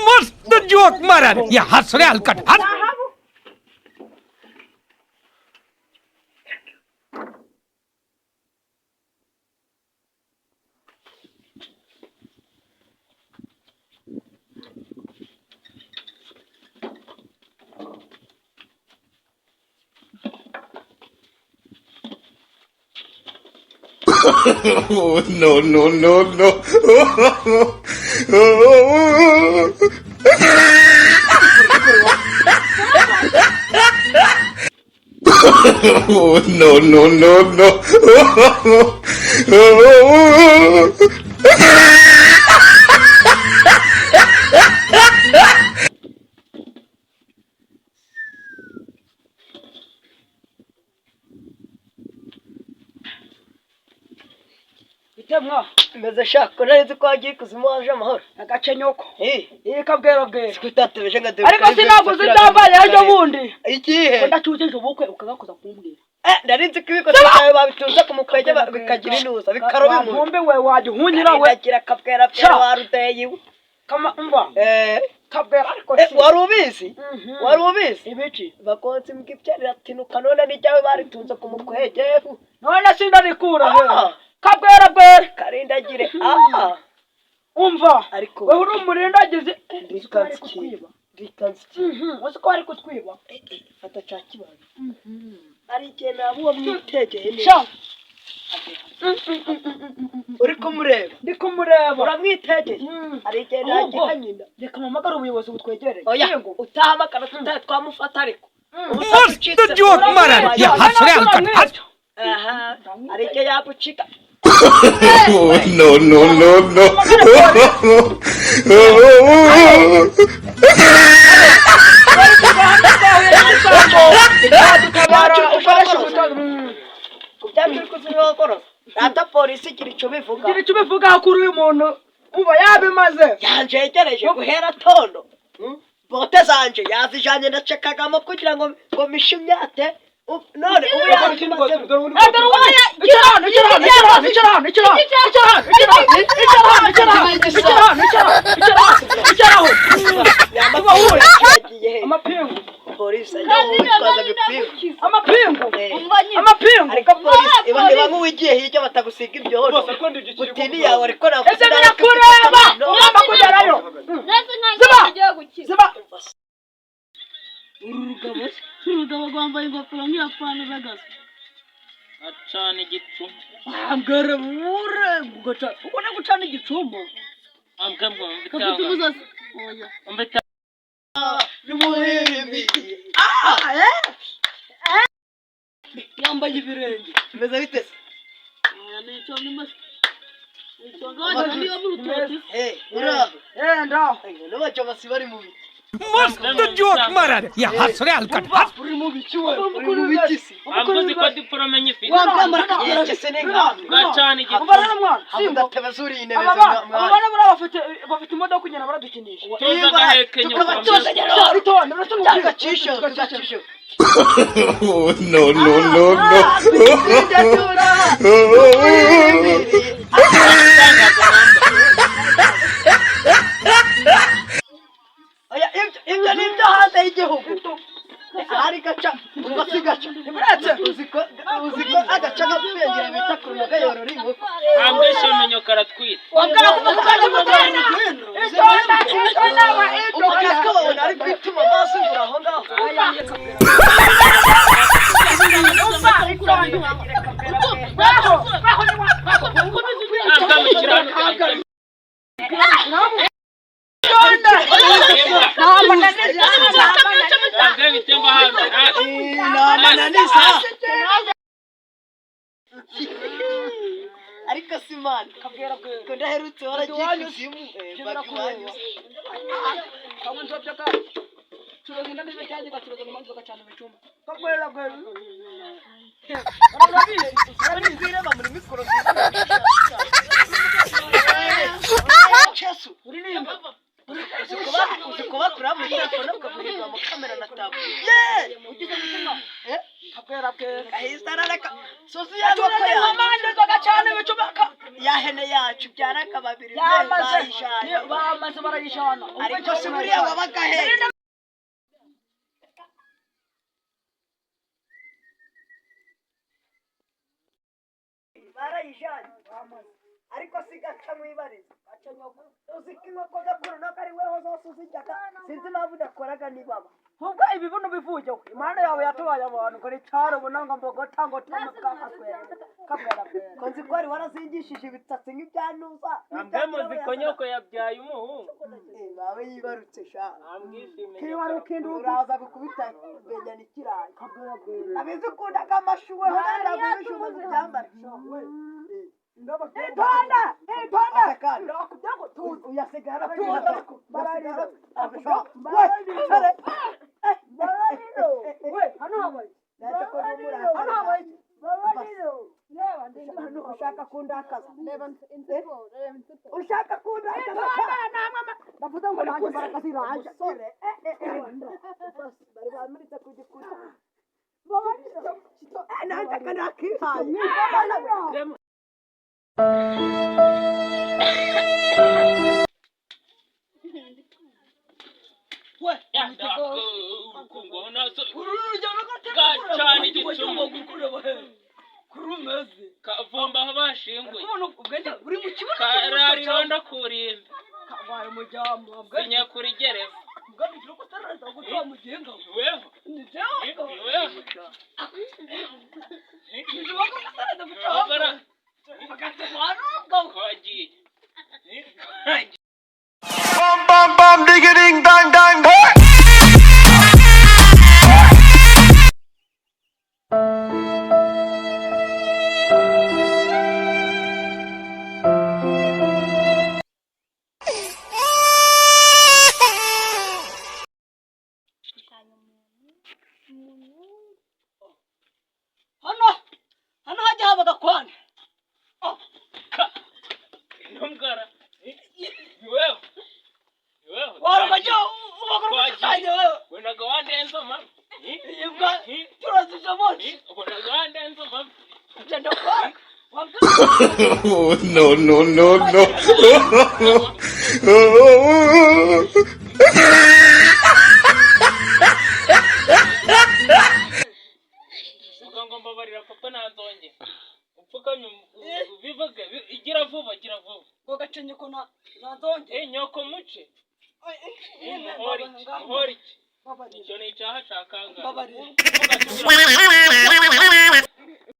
मस्त जोक मारा रे ये हंस रे हलकट हंस Oh, no, no, no, no. Oh, no, no, no, no. Itemwa meze shaka nari ko agiye kuzimu waje amahoro agace nyoko kabwera bwera sikutatebeshe ngadebe ariko sinavuze ndambaye ejo bundi ikihe ko ndacuceje ubukwe ukagakoza kumbwira ndarinze kibikoze cyawe babitunza ku mukwege bikagira inuza bikaro bimu ntumbe we waje hunyira we ndagira kabwera bwera warudeye kama umva kabwera ariko wari ubizi ibiki bakonze mbwibyarira tinuka none n'icyawe baritunze ku mukwege none sindarikura he kabwera bwera karindagire umva ariko wewe uri umurindagize rikanski uzi ko ari kutwiba fata cha kibazo ari je nabo mwitegeye neza uri kumureba ndi kumureba uramwitegeye ari je nagihanyina reka mamagara ubuyobozi butwegereye yego utahamagara twamufata ariko मस्त जोक मारा रे ये हंस रे हलकट हंस ari je yabucika Oh, no, no, no, no. Ata polisi kiricho bivuga kuri uyu muntu uba yabimaze yanjegereje guhera tondo bote zanje yazijanye ndacekagamo kugira ngo mishimyate none ubu yakimaze amapingu polisi amapingu ariko polisi iba nk'uwigiye hirya batagusiga ibyo hano utini yawe ariko navuga ese birakureba ngamba kugerayo ziba urugabo rwambaye ingofero nk'iyapfana z'agaso acana igicumbi ambwere mure guca ubona gucana igicumbi ambwembwe kafite umusasi oya umbita n'umuhimbi yambaye ibirenge bimeze bite se nico nimase nico ngaje niyo mu rutoki ndaho n'abaca basi bari mu biti मस्त जोक मारा रे ये हंस रे हलकट हंस uri mu biki we uri mu biki se ambuzi ko diplome nyifite wambara kagese nenga gacana igicumbi ubara n'umwana simba tebazuri intebe abana bura bafite imodoka kunyana baradukinisha tuza gaheke nyoko rutonde tugacisha Oh, no, no, no, no. ibyo ni ibyo hanze y'igihugu hari gaca ugasigaca uretse uziko agaca gapfengera bita kuruna gayorora inkoko ambeshe menyo karatwita wabwira ko mukanya mutana ukaka babona ari kwituma amaso ngura aho ngaho ariko simani kabwera ko ndaherutse waragiye kuzimu bagiwanyu kamwe nzobya ka curoza ndabije cyane gacuroza n'amanzi gacana ibicuma kabwera bwera arabire muri mikoro Chesu uririmba uzikuba kuri mu telefone ukavuga mu kamera na tab ugize mutima kabwera bwera ahisa rareka sozi yako ya amande gacana ibicuma ya hene yacu byaraka babiri bamaze barayishana ariko se buriya wabaga hehe barayishana ariko sigaca mwibariza uziko inkoko gakuru nako ari weho zose uzijyaga sinzi impamvu udakoraga nibaba ubwo ibi buno bivujeho imana yawe yatubaye abantu ngo nicaro ubona ngo mbogota ngo kabwera konzi ko wari warazingishije ibitsatsi nk'ibyanuza ambe muziko nyoko yabyaye umuhungu bawe yibarutse sha amwishimiye kiri wari ukindi uraza gukubita benya nikiraye abizi ukundaga amashuwe handa bibishuwe byambara Itonda! Ndakubyako tuzi uyasigara tuzi barariro barariro we hano habaye hano habaye barariro ushaka kundakaza ushaka kundakaza bavuze ngo nanjye barakaziranje bari bamuritse ku gikuta barariro nanjye kanakihaye kavumba aho bashinguye karariho ndakurinda sinyakura igereza Bam bam bam digga ding dang dang. hano hajya habaga kwane Ntumgara wewe warabajya ubagurukanye wewe wenaga wandenza mama yibwa turazije bose wenaga wandenza mama genda kwa No no no no. Muganga mbabarira papa nanzonge upfukamye ubivuge igira vuba ngo gacenye ko nanzonge nyoko muce muhori icyo ni icyaha cakanga babarira